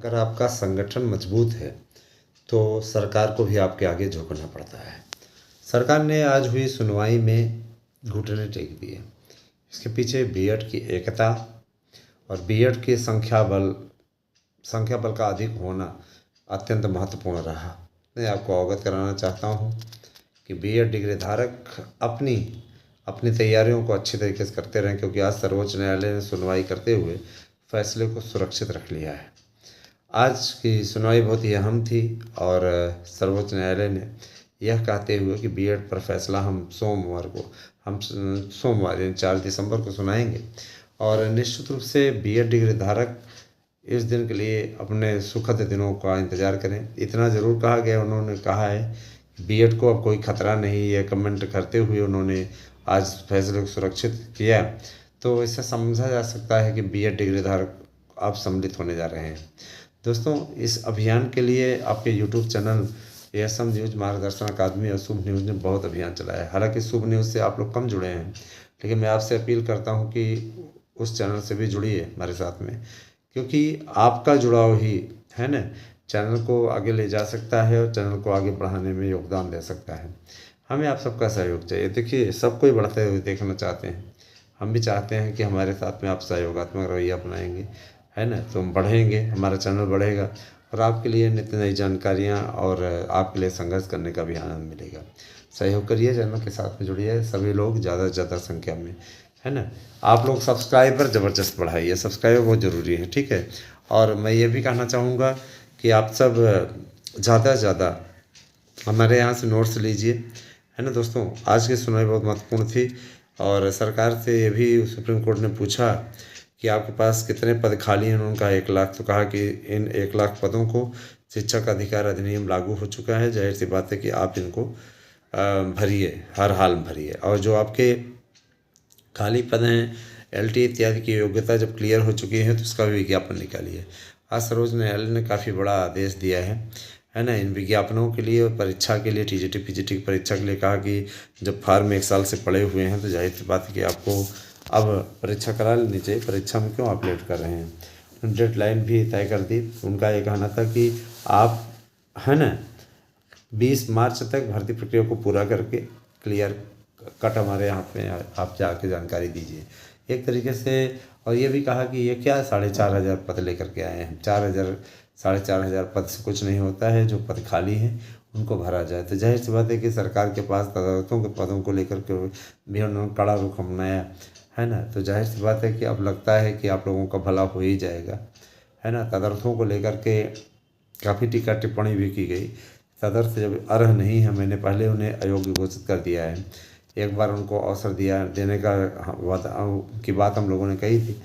अगर आपका संगठन मजबूत है तो सरकार को भी आपके आगे झुकना पड़ता है। सरकार ने आज हुई सुनवाई में घुटने टेक दिए। इसके पीछे बीएड की एकता और बीएड के संख्या बल का अधिक होना अत्यंत महत्वपूर्ण रहा। मैं आपको अवगत कराना चाहता हूँ कि बीएड डिग्री धारक अपनी अपनी तैयारियों को अच्छी तरीके से करते रहें, क्योंकि आज सर्वोच्च न्यायालय ने सुनवाई करते हुए फैसले को सुरक्षित रख लिया है। आज की सुनवाई बहुत ही अहम थी और सर्वोच्च न्यायालय ने यह कहते हुए कि बीएड पर फैसला हम सोमवार यानी 4 दिसंबर को सुनाएंगे और निश्चित रूप से बीएड डिग्री धारक इस दिन के लिए अपने सुखद दिनों का इंतज़ार करें। इतना ज़रूर कहा गया, उन्होंने कहा है कि बीएड को अब कोई खतरा नहीं है। कमेंट करते हुए उन्होंने आज फैसले को सुरक्षित किया, तो इससे समझा जा सकता है कि बीएड डिग्री धारक अब सम्मिलित होने जा रहे हैं। दोस्तों, इस अभियान के लिए आपके यूट्यूब चैनल एएसएम न्यूज़ मार्गदर्शन अकादमी और शुभ न्यूज़ ने बहुत अभियान चलाया है। हालांकि शुभ न्यूज़ से आप लोग कम जुड़े हैं, लेकिन मैं आपसे अपील करता हूं कि उस चैनल से भी जुड़िए हमारे साथ में, क्योंकि आपका जुड़ाव ही है ना चैनल को आगे ले जा सकता है और चैनल को आगे बढ़ाने में योगदान दे सकता है। हमें आप सबका सहयोग चाहिए। देखिए, सब कोई बढ़ते हुए देखना चाहते हैं, हम भी चाहते हैं कि हमारे साथ में आप सहयोगात्मक रवैया अपनाएंगे, है ना, तो हम बढ़ेंगे, हमारा चैनल बढ़ेगा और आपके लिए नित्य नई जानकारियाँ और आपके लिए संघर्ष करने का भी आनंद मिलेगा। सहयोग करिए, चैनल के साथ में जुड़िए सभी लोग ज़्यादा से ज़्यादा संख्या में, है ना। आप लोग सब्सक्राइबर ज़बरदस्त बढ़ाइए, सब्सक्राइबर बहुत ज़रूरी है, ठीक है। और मैं ये भी कहना चाहूँगा कि आप सब ज़्यादा से ज़्यादा हमारे यहाँ से नोट्स लीजिए, है ना। दोस्तों, आज की सुनवाई बहुत महत्वपूर्ण थी और सरकार से ये भी सुप्रीम कोर्ट ने पूछा कि आपके पास कितने पद खाली हैं। उन्होंने कहा 1 लाख, तो कहा कि इन 1 लाख पदों को शिक्षक अधिकार अधिनियम लागू हो चुका है। जाहिर सी बात है कि आप इनको भरिए, हर हाल में भरिए। और जो आपके खाली पद हैं, एलटी इत्यादि की योग्यता जब क्लियर हो चुकी है तो उसका भी विज्ञापन निकालिए। आज सर्वोच्च न्यायालय ने काफ़ी बड़ा आदेश दिया है ना। इन विज्ञापनों के लिए और परीक्षा के लिए, टीजीटी पीजीटी की परीक्षा के लिए कहा कि जब फार्म 1 साल से पड़े हुए हैं तो जाहिर सी बात है कि आपको अब परीक्षा करा लेनी चाहिए। परीक्षा में क्यों आप लेट कर रहे हैं। डेडलाइन भी तय कर दी। उनका ये कहना था कि आप, है ना, 20 मार्च तक भर्ती प्रक्रिया को पूरा करके क्लियर कट हमारे हाथ में आप जाके जानकारी दीजिए एक तरीके से। और ये भी कहा कि ये क्या 4,500 पद लेकर के आए हैं। 4,500 पद से कुछ नहीं होता है। जो पद खाली हैं उनको भरा जाए। तो जाहिर सी बात है कि सरकार के पास तदर्थों के पदों को लेकर के भी उन्होंने कड़ा रुख अपनाया, है ना। तो जाहिर सी बात है कि अब लगता है कि आप लोगों का भला हो ही जाएगा, है ना। तदर्थों को लेकर के काफ़ी टीका टिप्पणी भी की गई। तदर्थ जब अर्ह नहीं है, मैंने पहले उन्हें अयोग्य घोषित कर दिया है। एक बार उनको अवसर देने की बात हम लोगों ने कही थी।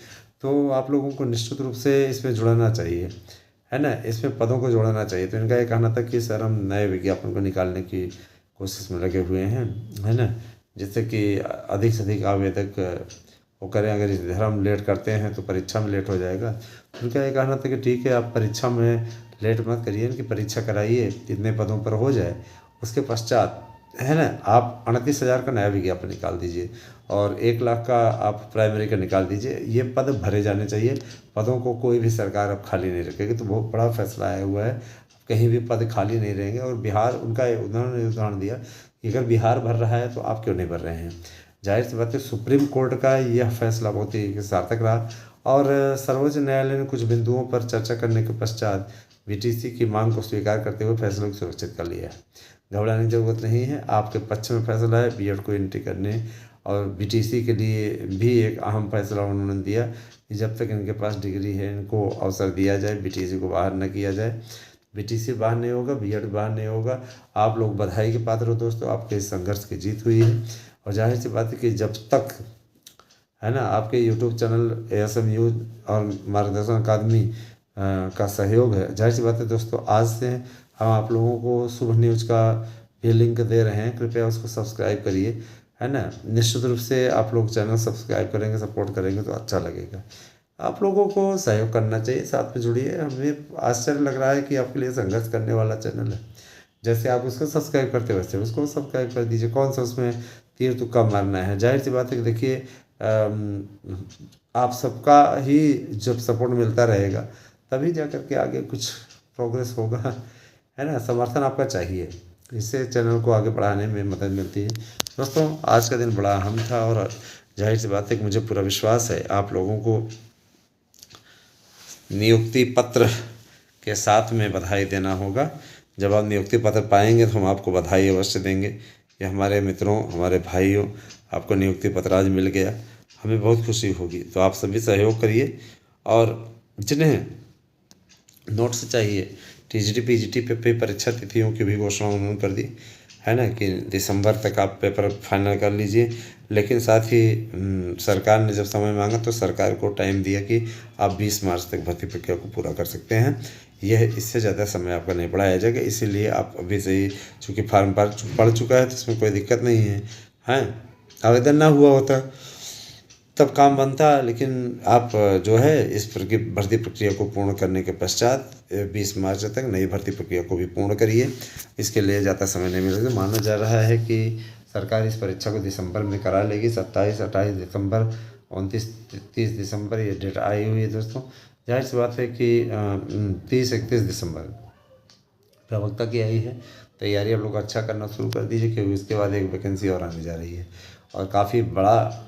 तो आप लोगों को निश्चित रूप से इसमें जुड़ना चाहिए, है ना, इसमें पदों को जोड़ना चाहिए। तो इनका ये कहना था कि सर, हम नए विज्ञापन को निकालने की कोशिश में लगे हुए हैं, है ना, जिससे कि अधिक से अधिक आवेदक वो करें। अगर इस तरह हम लेट करते हैं तो परीक्षा में लेट हो जाएगा। तो उनका ये कहना था कि ठीक है, आप परीक्षा में लेट मत करिए, इनकी परीक्षा कराइए, इतने पदों पर हो जाए। उसके पश्चात, है ना, आप 38,000 का नया विज्ञापन निकाल दीजिए और 1 लाख का आप प्राइमरी का निकाल दीजिए। ये पद भरे जाने चाहिए। पदों को कोई भी सरकार अब खाली नहीं रखेगी। तो बहुत बड़ा फैसला आया हुआ है, कहीं भी पद खाली नहीं रहेंगे। और बिहार, उनका उदाहरण दिया कि अगर बिहार भर रहा है तो आप क्यों नहीं भर रहे हैं। जाहिर सी बात है सुप्रीम कोर्ट का यह फैसला बहुत ही सार्थक रहा और सर्वोच्च न्यायालय ने कुछ बिंदुओं पर चर्चा करने के पश्चात बीटीसी की मांग को स्वीकार करते हुए फैसले को सुरक्षित कर लिया है। घबराने की जरूरत नहीं है, आपके पक्ष में फैसला है। बीएड को एंट्री करने और बीटीसी के लिए भी एक अहम फैसला उन्होंने दिया कि जब तक इनके पास डिग्री है इनको अवसर दिया जाए, बीटीसी को बाहर न किया जाए। बीटीसी बाहर नहीं होगा, बीएड बाहर नहीं होगा। आप लोग बधाई के पात्र हो दोस्तों, आपके इस संघर्ष की जीत हुई है। और जाहिर सी बात है कि जब तक, है ना, आपके यूट्यूब चैनल एएसएम न्यूज़ और मार्गदर्शन अकादमी का सहयोग है, जाहिर सी बात है दोस्तों, आज से हम आप लोगों को शुभ न्यूज़ का भी लिंक दे रहे हैं। कृपया उसको सब्सक्राइब करिए, है ना। निश्चित रूप से आप लोग चैनल सब्सक्राइब करेंगे, सपोर्ट करेंगे तो अच्छा लगेगा। आप लोगों को सहयोग करना चाहिए, साथ में जुड़िए। हमें आश्चर्य लग रहा है कि आपके लिए संघर्ष करने वाला चैनल है। जैसे आप उसको सब्सक्राइब करते वैसे उसको सब्सक्राइब कर दीजिए। कौन सा उसमें तीर तुक्का मारना है। जाहिर सी बात है कि देखिए, आप सबका ही जब सपोर्ट मिलता रहेगा तभी जा कर के आगे कुछ प्रोग्रेस होगा, है ना। समर्थन आपका चाहिए, इससे चैनल को आगे बढ़ाने में मदद मिलती है। दोस्तों, आज का दिन बड़ा अहम था और जाहिर सी बात है कि मुझे पूरा विश्वास है आप लोगों को नियुक्ति पत्र के साथ में बधाई देना होगा। जब आप नियुक्ति पत्र पाएंगे तो हम आपको बधाई अवश्य देंगे। ये हमारे मित्रों, हमारे भाइयों, आपको नियुक्ति पत्र आज मिल गया, हमें बहुत खुशी होगी। तो आप सभी सहयोग करिए, और जिन्हें नोट्स चाहिए, टीजीटी पीजीटी पे परीक्षा तिथियों की भी घोषणा उन्होंने कर दी है ना, कि दिसंबर तक आप पेपर फाइनल कर लीजिए। लेकिन साथ ही सरकार ने जब समय मांगा तो सरकार को टाइम दिया कि आप 20 मार्च तक भर्ती प्रक्रिया को पूरा कर सकते हैं। यह इससे ज़्यादा समय आपका नहीं बढ़ाया जाएगा, इसीलिए आप अभी से ही, चूँकि फार्म पड़ चुका है तो इसमें कोई दिक्कत नहीं है। आवेदन ना हुआ होता तब काम बनता, लेकिन आप जो है इस भर्ती प्रक्रिया को पूर्ण करने के पश्चात 20 मार्च तक नई भर्ती प्रक्रिया को भी पूर्ण करिए। इसके लिए ज़्यादा समय नहीं मिलेगा। माना जा रहा है कि सरकार इस परीक्षा को दिसंबर में करा लेगी। 27-28 दिसंबर, 29-30 दिसंबर ये डेट आई हुई है दोस्तों। जाहिर सी बात है कि 30-31 दिसंबर प्रवक्ता की आई है। तैयारी आप लोग अच्छा करना शुरू कर दीजिए, क्योंकि उसके बाद एक वैकेंसी और आने जा रही है और काफ़ी बड़ा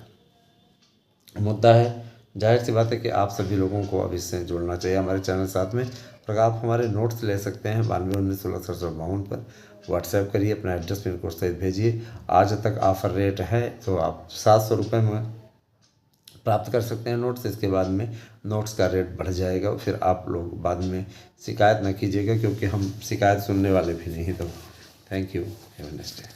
मुद्दा है। जाहिर सी बात है कि आप सभी लोगों को अब इससे जुड़ना चाहिए हमारे चैनल साथ में। और आप हमारे नोट्स ले सकते हैं 921916 पर। व्हाट्सएप करिए, अपना एड्रेस पिन कोड सहित भेजिए। आज तक ऑफ़र रेट है तो आप 700 रुपये में प्राप्त कर सकते हैं नोट्स। इसके बाद में नोट्स का रेट बढ़ जाएगा, फिर आप लोग बाद में शिकायत न कीजिएगा, क्योंकि हम शिकायत सुनने वाले भी नहीं। तो thank you, have a nice day.